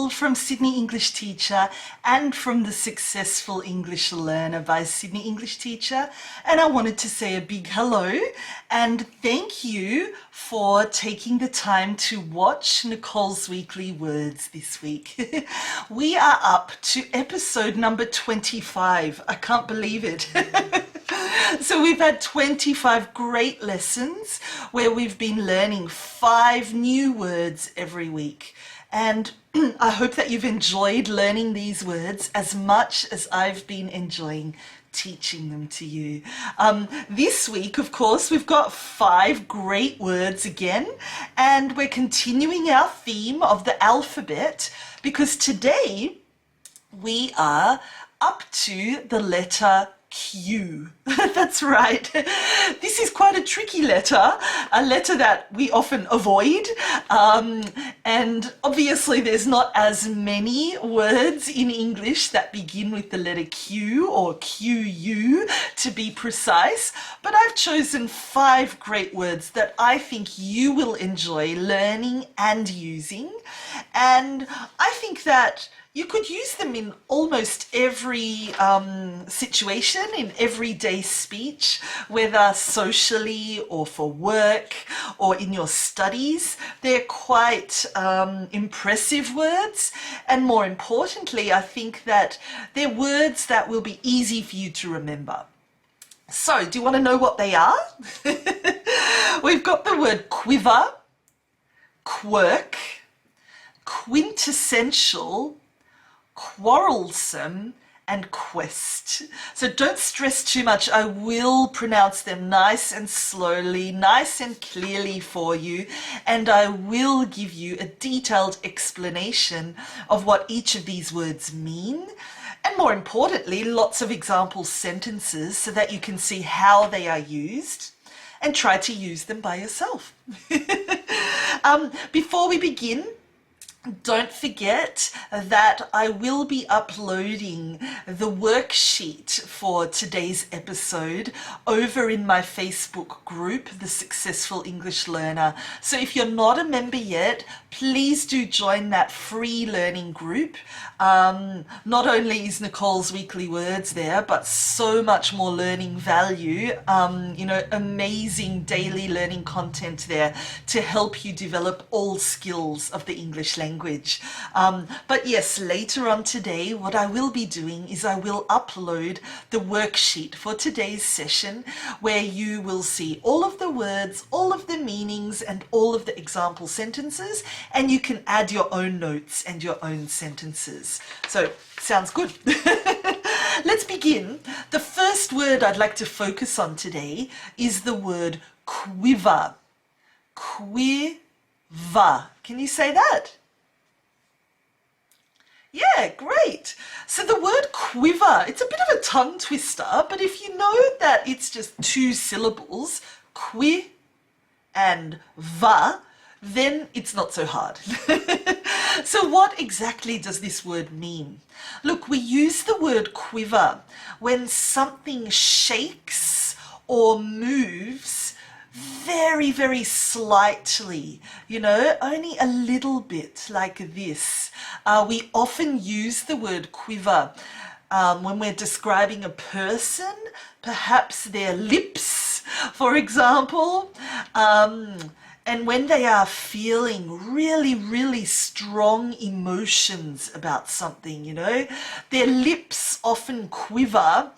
Nicole from Sydney English Teacher and from the Successful English Learner by Sydney English Teacher, and I wanted to say a big hello and thank you for taking the time to watch Nicole's Weekly Words this week. We are up to episode number 25. I can't believe it. So we've had 25 great lessons where we've been learning 5 new words every week. And I hope that you've enjoyed learning these words as much as I've been enjoying teaching them to you. This week, of course, we've got 5 great words again, and we're continuing our theme of the alphabet because today we are up to the letter Q. That's right. This is quite a tricky letter, a letter that we often avoid. And obviously there's not as many words in English that begin with the letter Q or QU to be precise, but I've chosen 5 great words that I think you will enjoy learning and using. And I think that you could use them in almost every situation, in everyday speech, whether socially or for work or in your studies. They're quite impressive words, and more importantly, I think that they're words that will be easy for you to remember. So, do you want to know what they are? We've got the word quiver, quirk, quintessential, quarrelsome, and quest. So don't stress too much. I will pronounce them nice and slowly, nice and clearly for you, and I will give you a detailed explanation of what each of these words mean, and more importantly, lots of example sentences so that you can see how they are used and try to use them by yourself. Before we begin, don't forget that I will be uploading the worksheet for today's episode over in my Facebook group, The Successful English Learner. So if you're not a member yet, please do join that free learning group. Not only is Nicole's Weekly Words there, but so much more learning value, amazing daily learning content there to help you develop all skills of the English language. But yes, later on today, what I will be doing is I will upload the worksheet for today's session where you will see all of the words, all of the meanings, and all of the example sentences, and you can add your own notes and your own sentences. So, sounds good. Let's begin. The first word I'd like to focus on today is the word quiver. Quiver. Can you say that? Yeah, great. So the word quiver, it's a bit of a tongue twister, but if you know that it's just 2 syllables, qui and va, then it's not so hard. So what exactly does this word mean? Look, we use the word quiver when something shakes or moves very, very slightly, only a little bit like this. We often use the word quiver when we're describing a person, perhaps their lips, for example, and when they are feeling really, really strong emotions about something, their lips often quiver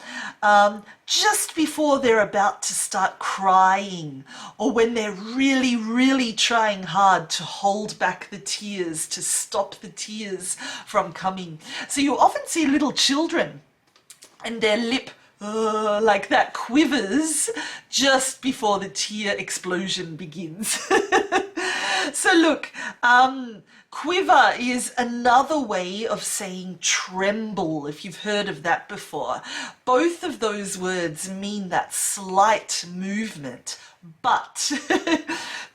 just before they're about to start crying, or when they're really, really trying hard to hold back the tears, to stop the tears from coming. So you often see little children and their lip like that quivers just before the tear explosion begins. So look, quiver is another way of saying tremble, if you've heard of that before. Both of those words mean that slight movement, but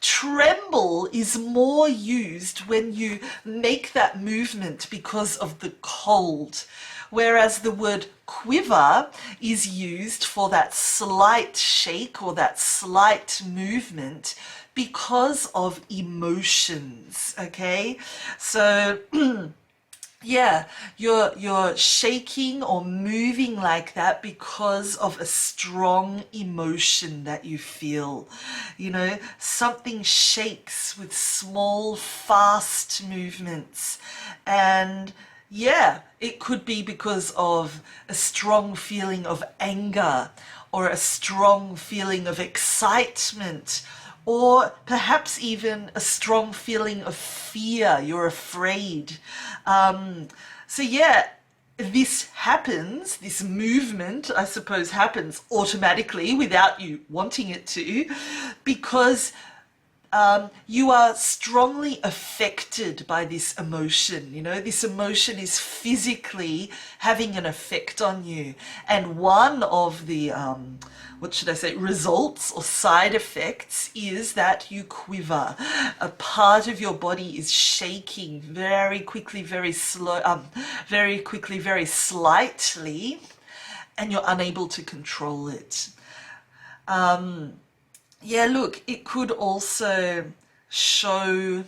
tremble is more used when you make that movement because of the cold, whereas the word quiver is used for that slight shake or that slight movement because of emotions, okay? So Yeah, you're shaking or moving like that because of a strong emotion that you feel. You know, something shakes with small, fast movements. And yeah, it could be because of a strong feeling of anger or a strong feeling of excitement or perhaps even a strong feeling of fear. You're afraid. So yeah, this happens, this movement, I suppose, happens automatically without you wanting it to, because you are strongly affected by this emotion. You know, this emotion is physically having an effect on you. And one of the, what should I say, results or side effects is that you quiver. A part of your body is shaking very quickly, very slow, very quickly, very slightly, and you're unable to control it. Yeah, look, it could also show,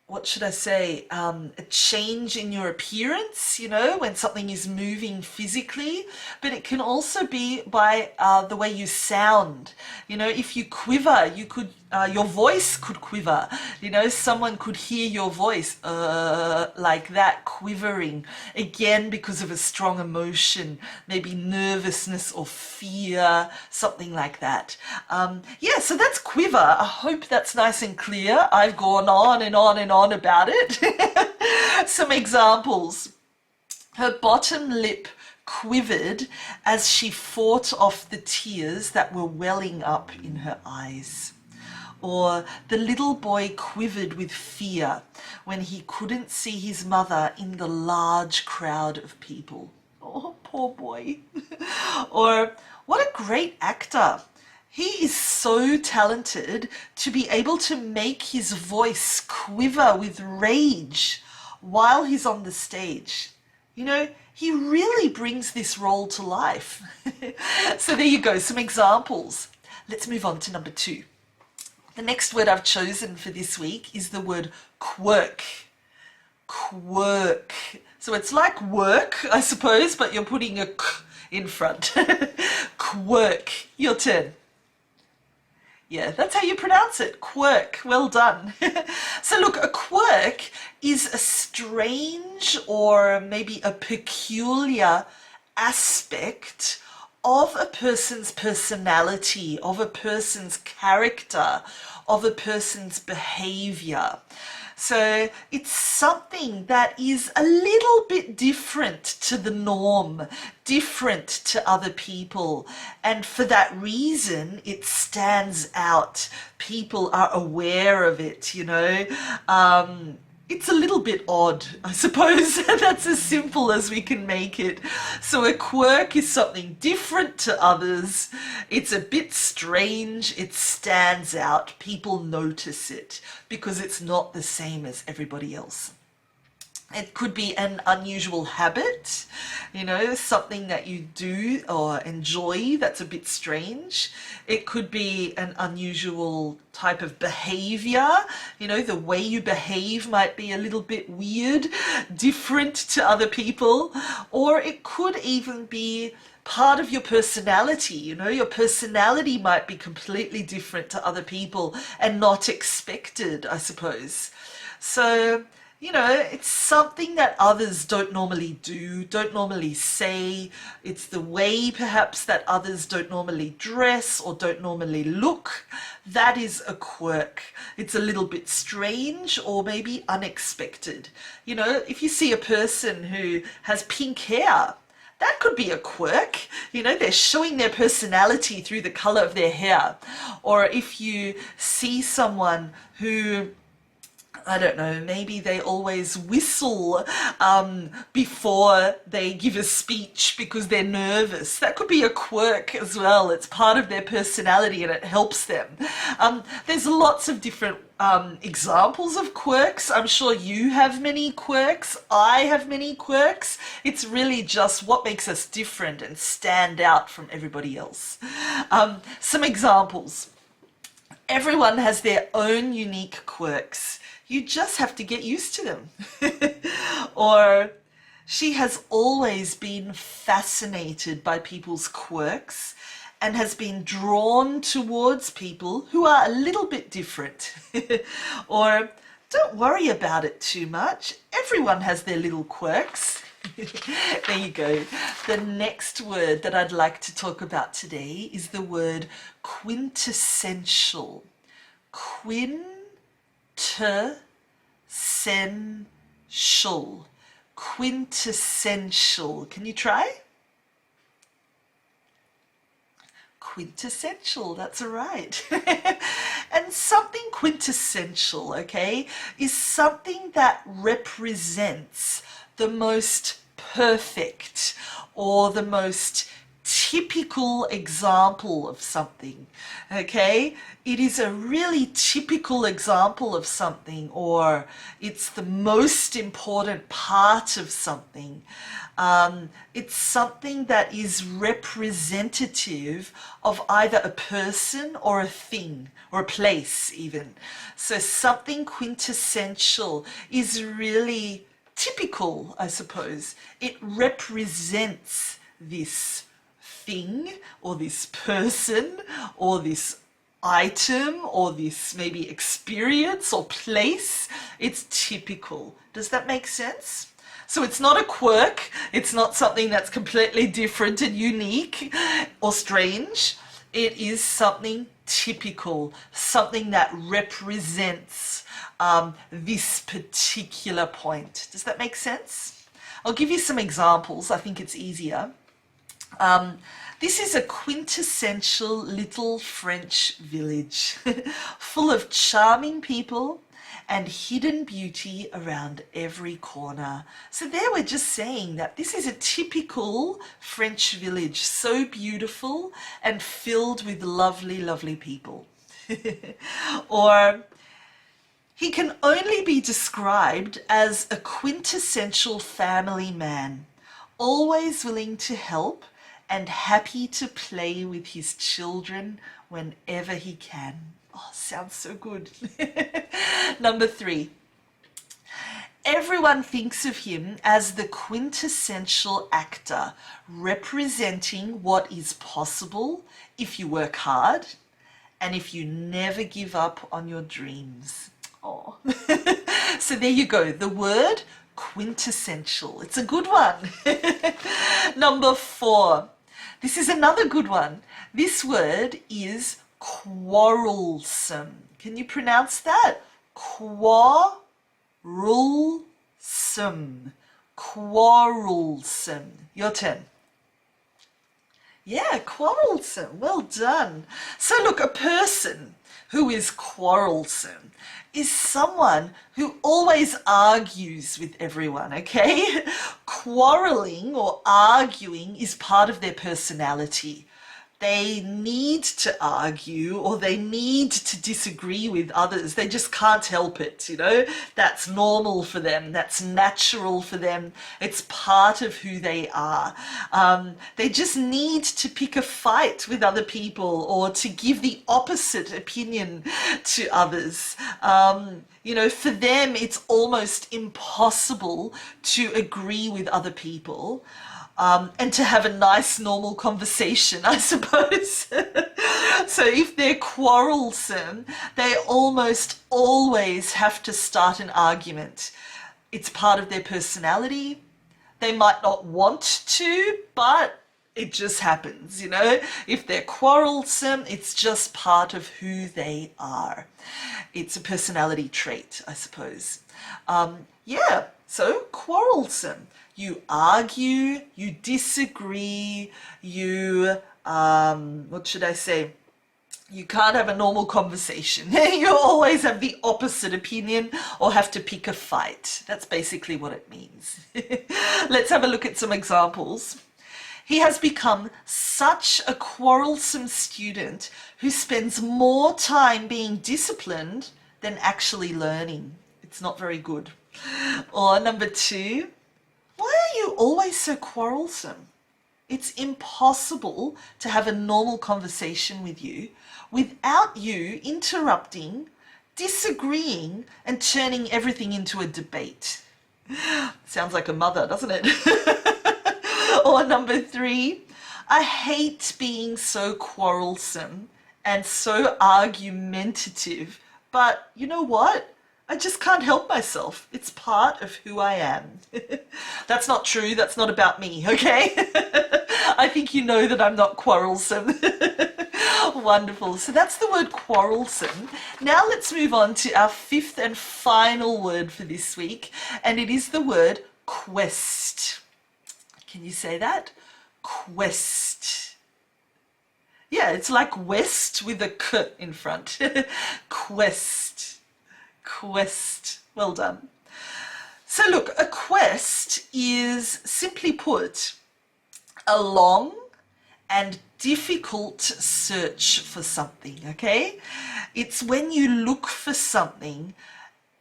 what should I say, a change in your appearance, you know, when something is moving physically, but it can also be by the way you sound. You know, if you quiver, you could, your voice could quiver. You know, someone could hear your voice like that, quivering, again because of a strong emotion, maybe nervousness or fear, something like that. Yeah, so that's quiver. I hope that's nice and clear. I've gone on and on and on about it. Some examples. Her bottom lip quivered as she fought off the tears that were welling up in her eyes. Or the little boy quivered with fear when he couldn't see his mother in the large crowd of people. Oh, poor boy. Or what a great actor. He is so talented to be able to make his voice quiver with rage while he's on the stage. You know, he really brings this role to life. So there you go, some examples. Let's move on to number 2. The next word I've chosen for this week is the word quirk. Quirk. So it's like work, I suppose, but you're putting a k in front. Quirk. Your turn. Yeah, that's how you pronounce it. Quirk. Well done. So look, a quirk is a strange or maybe a peculiar aspect of a person's personality, of a person's character, of a person's behavior. So it's something that is a little bit different to the norm, different to other people. And for that reason, it stands out. People are aware of it, you know. It's a little bit odd, I suppose. That's as simple as we can make it. So a quirk is something different to others. It's a bit strange. It stands out. People notice it because it's not the same as everybody else. It could be an unusual habit, you know, something that you do or enjoy that's a bit strange. It could be an unusual type of behavior, you know, the way you behave might be a little bit weird, different to other people, or it could even be part of your personality. You know, your personality might be completely different to other people and not expected, I suppose. So, you know, it's something that others don't normally do, don't normally say. It's the way perhaps that others don't normally dress or don't normally look. That is a quirk. It's a little bit strange or maybe unexpected. You know, if you see a person who has pink hair, that could be a quirk. You know, they're showing their personality through the color of their hair. Or if you see someone who, I don't know, maybe they always whistle before they give a speech because they're nervous. That could be a quirk as well. It's part of their personality and it helps them. There's lots of different examples of quirks. I'm sure you have many quirks. I have many quirks. It's really just what makes us different and stand out from everybody else. Some examples. Everyone has their own unique quirks. You just have to get used to them. Or she has always been fascinated by people's quirks and has been drawn towards people who are a little bit different. Or don't worry about it too much. Everyone has their little quirks. There you go. The next word that I'd like to talk about today is the word quintessential. Quintessential. Quintessential. Can you try? Quintessential, that's right. And something quintessential, okay, is something that represents the most perfect or the most typical example of something, okay? It is a really typical example of something, or it's the most important part of something. It's something that is representative of either a person or a thing or a place even. So something quintessential is really typical, I suppose. It represents this thing or this person or this item or this maybe experience or place. It's typical. Does that make sense? So it's not a quirk. It's not something that's completely different and unique or strange. It is something typical, something that represents this particular point. Does that make sense? I'll give you some examples. I think it's easier. This is a quintessential little French village full of charming people and hidden beauty around every corner. So there we're just saying that this is a typical French village, so beautiful and filled with lovely, lovely people. Or he can only be described as a quintessential family man, always willing to help and happy to play with his children whenever he can. Oh, sounds so good. Number 3. Everyone thinks of him as the quintessential actor, representing what is possible if you work hard and if you never give up on your dreams. Oh. So there you go, the word quintessential. It's a good one. Number 4. This is another good one. This word is quarrelsome. Can you pronounce that? Quarrelsome. Quarrelsome. Your turn. Yeah, quarrelsome. Well done. So look, a person who is quarrelsome is someone who always argues with everyone, okay? Quarreling or arguing is part of their personality. They need to argue or they need to disagree with others. They just can't help it, you know? That's normal for them. That's natural for them. It's part of who they are. They just need to pick a fight with other people or to give the opposite opinion to others. You know, for them, it's almost impossible to agree with other people. And to have a nice, normal conversation, I suppose. So if they're quarrelsome, they almost always have to start an argument. It's part of their personality. They might not want to, but it just happens, you know. If they're quarrelsome, it's just part of who they are. It's a personality trait, I suppose. Yeah, so quarrelsome. You argue, you disagree, you, what should I say? You can't have a normal conversation. You always have the opposite opinion or have to pick a fight. That's basically what it means. Let's have a look at some examples. He has become such a quarrelsome student who spends more time being disciplined than actually learning. It's not very good. Or number 2, why are you always so quarrelsome? It's impossible to have a normal conversation with you without you interrupting, disagreeing and turning everything into a debate. Sounds like a mother, doesn't it? Or number 3, I hate being so quarrelsome and so argumentative, but you know what? I just can't help myself. It's part of who I am. That's not true. That's not about me, okay? I think you know that I'm not quarrelsome. Wonderful. So that's the word quarrelsome. Now let's move on to our 5th and final word for this week, and it is the word quest. Can you say that? Quest. Yeah, it's like west with a k in front. Quest. Quest. Well done. So look, a quest is, simply put, a long and difficult search for something, okay? It's when you look for something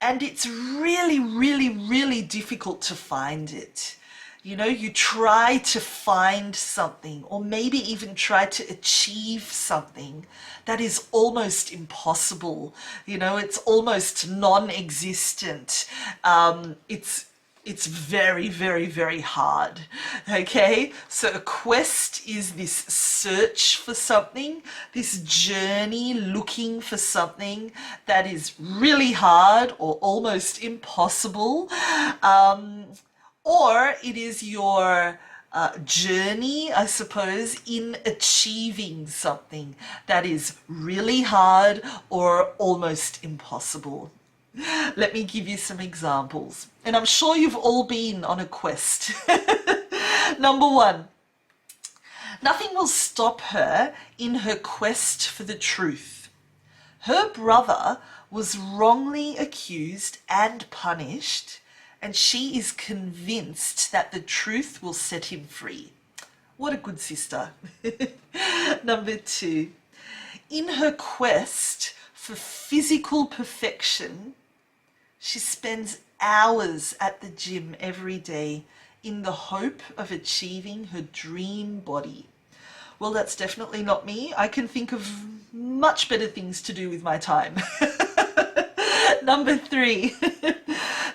and it's really, really, really difficult to find it. You know, you try to find something, or maybe even try to achieve something that is almost impossible. You know, it's almost non-existent. It's very, very, very hard, okay? So a quest is this search for something, this journey looking for something that is really hard or almost impossible. Or it is your journey, I suppose, in achieving something that is really hard or almost impossible. Let me give you some examples. And I'm sure you've all been on a quest. Number 1, nothing will stop her in her quest for the truth. Her brother was wrongly accused and punished, and she is convinced that the truth will set him free. What a good sister. Number 2, in her quest for physical perfection, she spends hours at the gym every day in the hope of achieving her dream body. Well, that's definitely not me. I can think of much better things to do with my time. Number 3,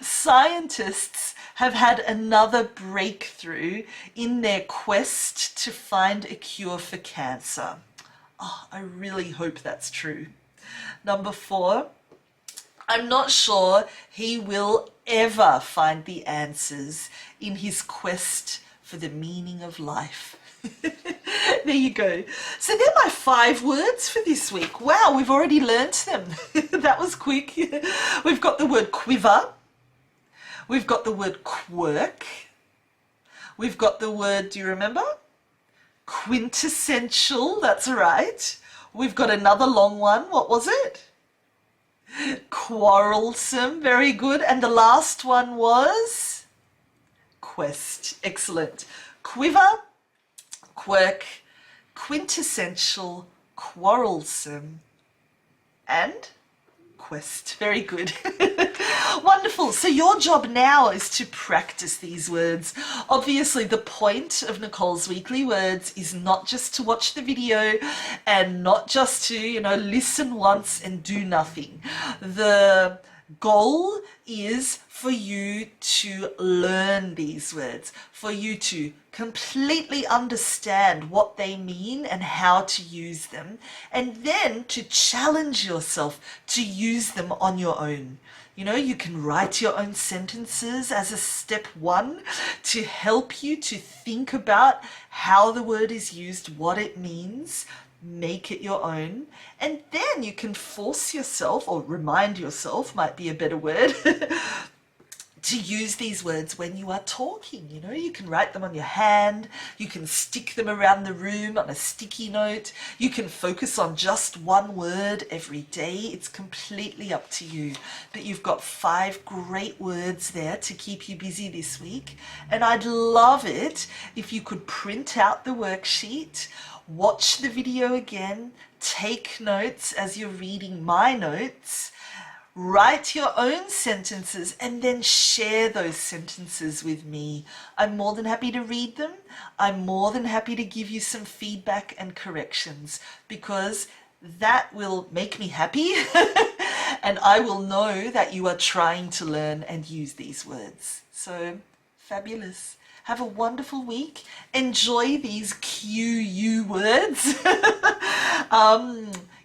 scientists have had another breakthrough in their quest to find a cure for cancer. Oh, I really hope that's true. Number 4, I'm not sure he will ever find the answers in his quest for the meaning of life. There you go. So they're my 5 words for this week. Wow, we've already learnt them. That was quick. We've got the word quiver. We've got the word quirk. We've got the word, do you remember? Quintessential, that's right. We've got another long one. What was it? Quarrelsome, very good. And the last one was quest. Excellent. Quiver, quirk, quintessential, quarrelsome, and quest. Very good. Wonderful. So your job now is to practice these words. Obviously, the point of Nicole's Weekly Words is not just to watch the video and not just to, you know, listen once and do nothing. The goal is for you to learn these words, for you to completely understand what they mean and how to use them, and then to challenge yourself to use them on your own. You know, you can write your own sentences as a step 1 to help you to think about how the word is used, what it means. Make it your own, and then you can force yourself, or remind yourself, might be a better word, to use these words when you are talking. You know, you can write them on your hand, you can stick them around the room on a sticky note, you can focus on just one word every day. It's completely up to you. But you've got 5 great words there to keep you busy this week, and I'd love it if you could print out the worksheet, watch the video again, take notes as you're reading my notes, write your own sentences, and then share those sentences with me. I'm more than happy to read them. I'm more than happy to give you some feedback and corrections, because that will make me happy and I will know that you are trying to learn and use these words. So fabulous. Have a wonderful week. Enjoy these QU words.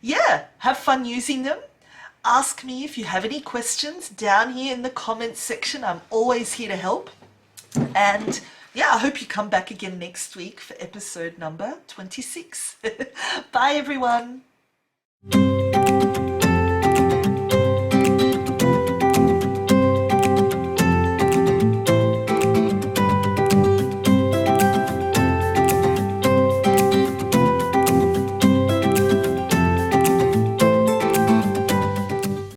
Yeah, have fun using them. Ask me if you have any questions down here in the comments section. I'm always here to help. And yeah, I hope you come back again next week for episode number 26. Bye, everyone.